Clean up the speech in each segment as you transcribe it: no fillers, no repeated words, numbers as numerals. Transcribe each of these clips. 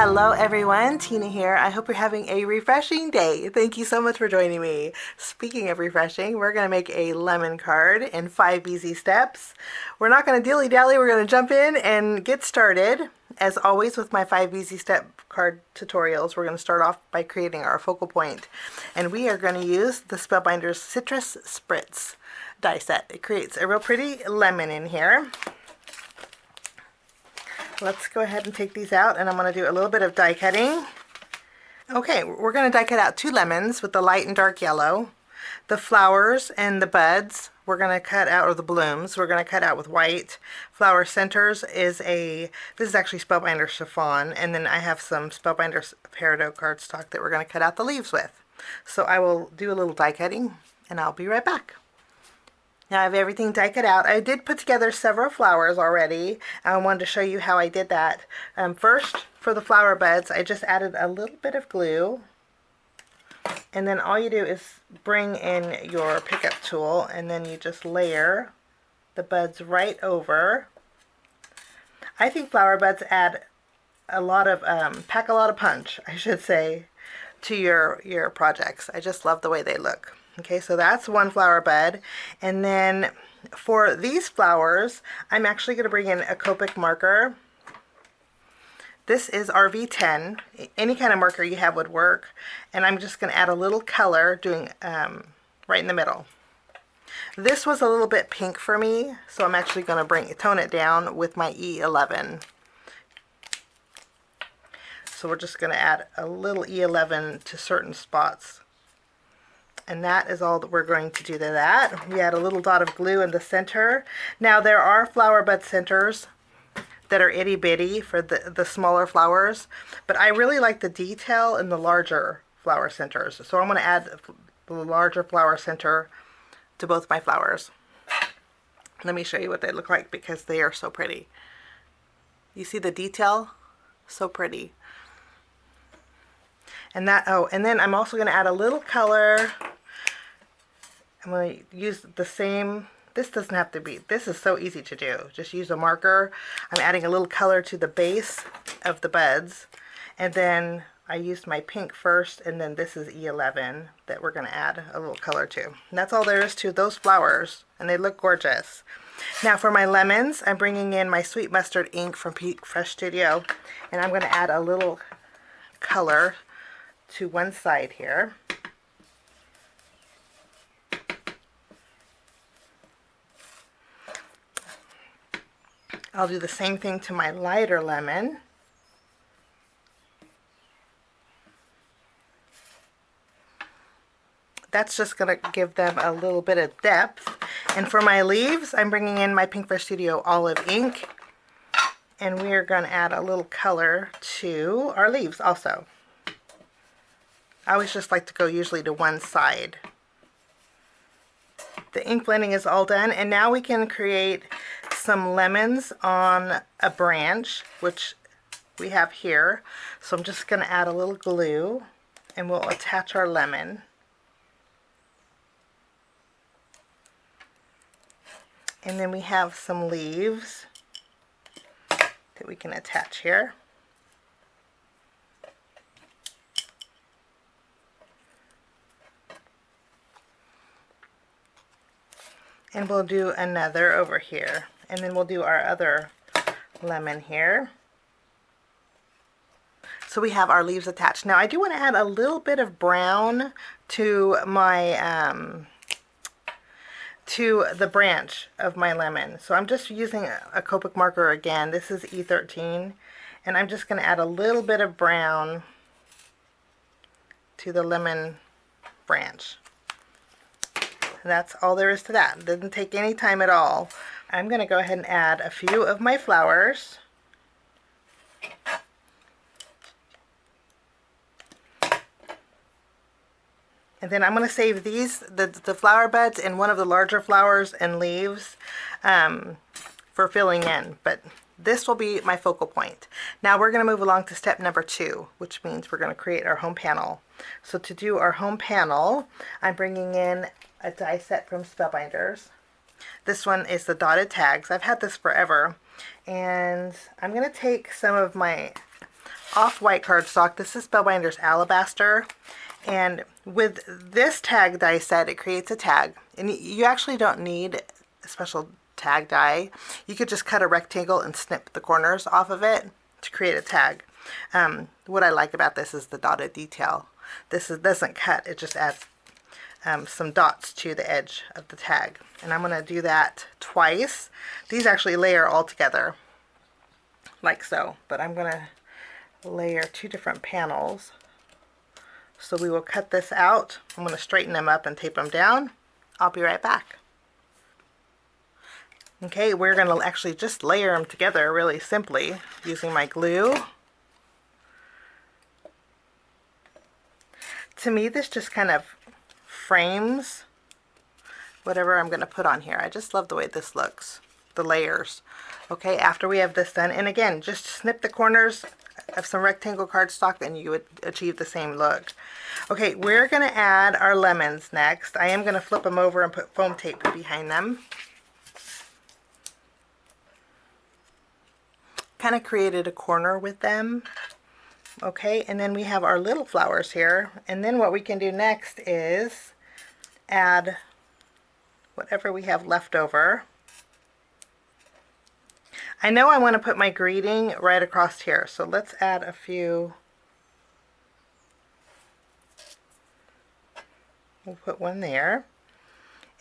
Hello everyone, Tina here. I hope you're having a refreshing day. Thank you so much for joining me. Speaking of refreshing, we're going to make a lemon card in 5 easy steps. We're not going to dilly-dally, we're going to jump in and get started. As always with my 5 easy step card tutorials, we're going to start off by creating our focal point. And we are going to use the Spellbinders Citrus Spritz die set. It creates a real pretty lemon in here. Let's go ahead and take these out, and I'm going to do a little bit of die cutting. Okay, we're going to die cut out 2 lemons with the light and dark yellow. The flowers and the buds we're going to cut out, or the blooms, we're going to cut out with white. Flower centers is this is actually Spellbinders chiffon, and then I have some Spellbinders peridot cardstock that we're going to cut out the leaves with. So I will do a little die cutting, and I'll be right back. Now I have everything die cut out. I did put together several flowers already. I wanted to show you how I did that. First, for the flower buds, I just added a little bit of glue. And then all you do is bring in your pickup tool, and then you just layer the buds right over. I think flower buds add a lot of, pack a lot of punch, I should say, to your projects. I just love the way they look. Okay, so that's one flower bud. And then for these flowers, I'm actually going to bring in a Copic marker. This is RV10. Any kind of marker you have would work. And I'm just going to add a little color, doing right in the middle. This was a little bit pink for me, so I'm actually going to tone it down with my E11. So we're just going to add a little E11 to certain spots. And that is all that we're going to do to that. We add a little dot of glue in the center. Now there are flower bud centers that are itty bitty for the smaller flowers, but I really like the detail in the larger flower centers. So I'm going to add the larger flower center to both my flowers. Let me show you what they look like because they are so pretty. You see the detail? So pretty. And and then I'm also going to add a little color. I'm going to use the same, this doesn't have to be, this is so easy to do. Just use a marker. I'm adding a little color to the base of the buds. And then I used my pink first, and then this is E11 that we're going to add a little color to. And that's all there is to those flowers, and they look gorgeous. Now for my lemons, I'm bringing in my Sweet Mustard ink from Peak Fresh Studio, and I'm going to add a little color to one side here. I'll do the same thing to my lighter lemon. That's just going to give them a little bit of depth. And for my leaves, I'm bringing in my Pink Fresh Studio olive ink. And we are going to add a little color to our leaves also. I always just like to go usually to one side. The ink blending is all done, and now we can create some lemons on a branch, which we have here. So I'm just going to add a little glue, and we'll attach our lemon. And then we have some leaves that we can attach here. And we'll do another over here. And then we'll do our other lemon here. So we have our leaves attached. Now I do want to add a little bit of brown to my to the branch of my lemon. So I'm just using a Copic marker again. This is E13. And I'm just going to add a little bit of brown to the lemon branch. That's all there is to that. It doesn't take any time at all. I'm going to go ahead and add a few of my flowers. And then I'm going to save these, the flower buds, and one of the larger flowers and leaves for filling in. But this will be my focal point. Now we're going to move along to step number 2, which means we're going to create our home panel. So to do our home panel, I'm bringing in a die set from Spellbinders. This one is the dotted tags. I've had this forever. And I'm going to take some of my off-white cardstock. This is Spellbinders Alabaster. And with this tag die set, it creates a tag. And you actually don't need a special tag die. You could just cut a rectangle and snip the corners off of it to create a tag. What I like about this is the dotted detail. This doesn't cut, it just adds some dots to the edge of the tag. And I'm going to do that twice. These actually layer all together, like so. But I'm going to layer 2 different panels. So we will cut this out. I'm going to straighten them up and tape them down. I'll be right back. Okay, we're going to actually just layer them together really simply using my glue. To me, this just kind of frames whatever I'm going to put on here. I just love the way this looks, the layers. Okay, after we have this done, and again, just snip the corners of some rectangle cardstock and you would achieve the same look. Okay, we're going to add our lemons next. I am going to flip them over and put foam tape behind them. Kind of created a corner with them. Okay, and then we have our little flowers here. And then what we can do next is add whatever we have left over. I know I want to put my greeting right across here, so let's add a few. We'll put one there,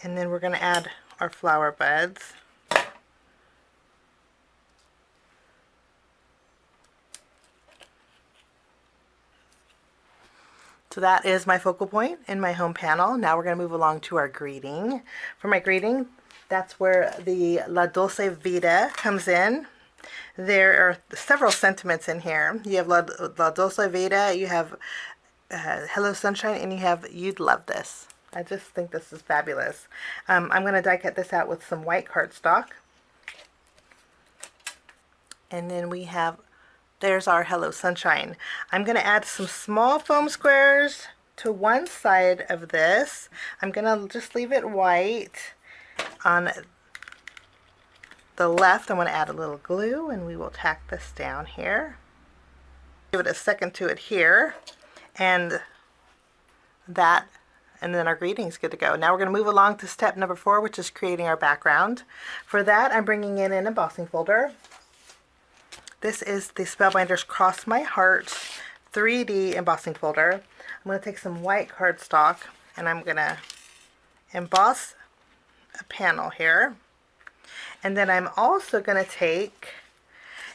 and then we're going to add our flower buds. So that is my focal point in my home panel. Now we're going to move along to our greeting. For my greeting, that's where the La Dolce Vita comes in. There are several sentiments in here. You have La Dolce Vita, you have Hello Sunshine, and you have You'd Love This. I just think this is fabulous. I'm going to die cut this out with some white cardstock. And then we have, there's our Hello Sunshine. I'm going to add some small foam squares to one side of this. I'm going to just leave it white. On the left, I'm going to add a little glue, and we will tack this down here. Give it a second to adhere, and that, and then our greeting's good to go. Now we're going to move along to step number 4, which is creating our background. For that, I'm bringing in an embossing folder. This is the Spellbinders Cross My Heart 3D embossing folder. I'm going to take some white cardstock, and I'm going to emboss a panel here. And then I'm also going to take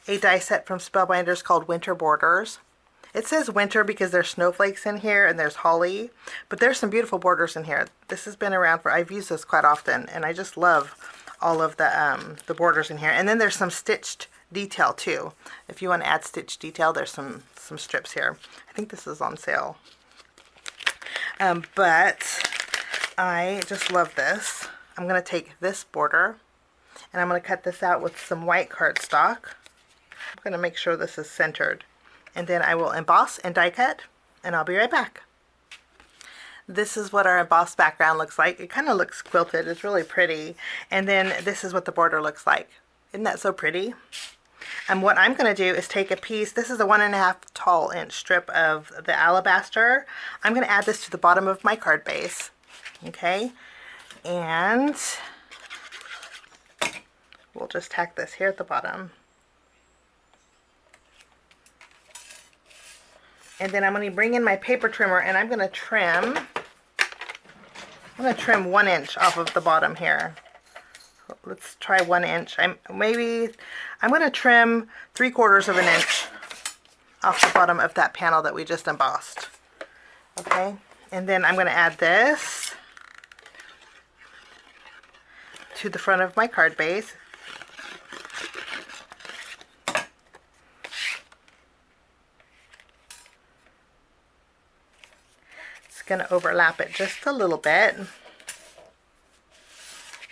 a die set from Spellbinders called Winter Borders. It says winter because there's snowflakes in here and there's holly, but there's some beautiful borders in here. This has been around for, I've used this quite often, and I just love all of the borders in here. And then there's some stitched detail too. If you want to add stitched detail, there's some strips here. I think this is on sale. But I just love this. I'm going to take this border and I'm going to cut this out with some white cardstock. I'm going to make sure this is centered. And then I will emboss and die cut, and I'll be right back. This is what our embossed background looks like. It kind of looks quilted. It's really pretty. And then this is what the border looks like. Isn't that so pretty? And what I'm going to do is take a piece. This is a 1.5 tall inch strip of the alabaster. I'm going to add this to the bottom of my card base. Okay. And we'll just tack this here at the bottom. And then I'm going to bring in my paper trimmer and I'm going to trim. I'm going to trim 1 inch off of the bottom here. Let's try 1 inch. I'm going to trim 3/4 of an inch off the bottom of that panel that we just embossed. Okay, and then I'm going to add this to the front of my card base. It's going to overlap it just a little bit.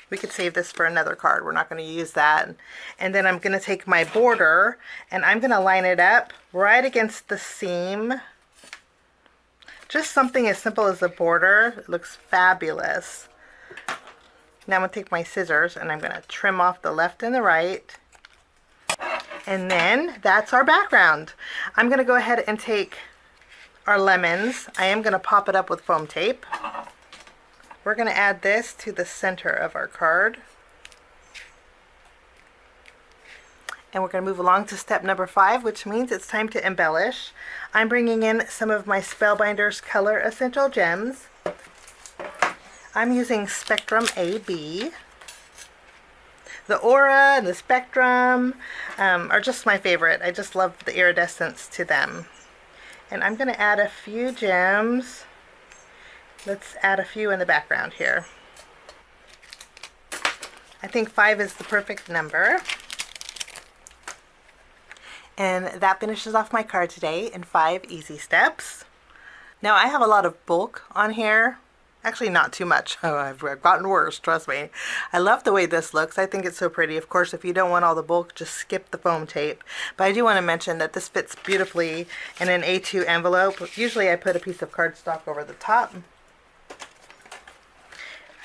We could save this for another card. We're not going to use that. And then I'm going to take my border and I'm going to line it up right against the seam. Just something as simple as a border. It looks fabulous. Now I'm going to take my scissors and I'm going to trim off the left and the right. And then that's our background. I'm going to go ahead and take our lemons. I am going to pop it up with foam tape. We're going to add this to the center of our card. And we're going to move along to step number 5, which means it's time to embellish. I'm bringing in some of my Spellbinders Color Essential Gems. I'm using Spectrum AB. The Aura and the Spectrum are just my favorite. I just love the iridescence to them. And I'm going to add a few gems. Let's add a few in the background here. I think 5 is the perfect number. And that finishes off my card today in 5 easy steps. Now I have a lot of bulk on here. Actually not too much. Oh, I've gotten worse, trust me. I love the way this looks. I think it's so pretty. Of course, if you don't want all the bulk, just skip the foam tape. But I do want to mention that this fits beautifully in an A2 envelope. Usually I put a piece of cardstock over the top.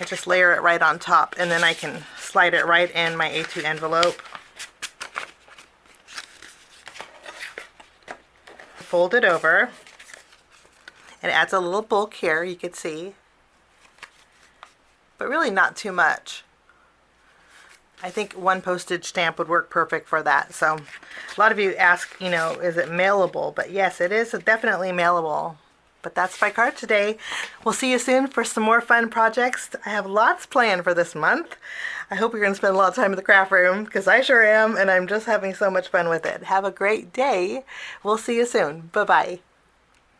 I just layer it right on top, and then I can slide it right in my A2 envelope. Fold it over. It adds a little bulk here, you can see. But really not too much. I think 1 postage stamp would work perfect for that. So a lot of you ask, you know, is it mailable? But yes, it is definitely mailable. But that's my card today. We'll see you soon for some more fun projects. I have lots planned for this month. I hope you're going to spend a lot of time in the craft room, because I sure am, and I'm just having so much fun with it. Have a great day. We'll see you soon. Bye-bye.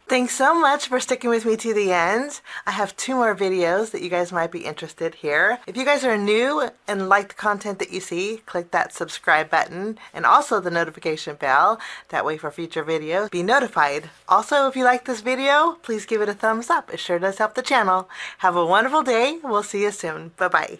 Thanks so much for sticking with me to the end. I have 2 more videos that you guys might be interested here. If you guys are new and like the content that you see, click that subscribe button and also the notification bell. That way for future videos, be notified. Also, if you like this video, please give it a thumbs up. It sure does help the channel. Have a wonderful day. We'll see you soon. Bye-bye.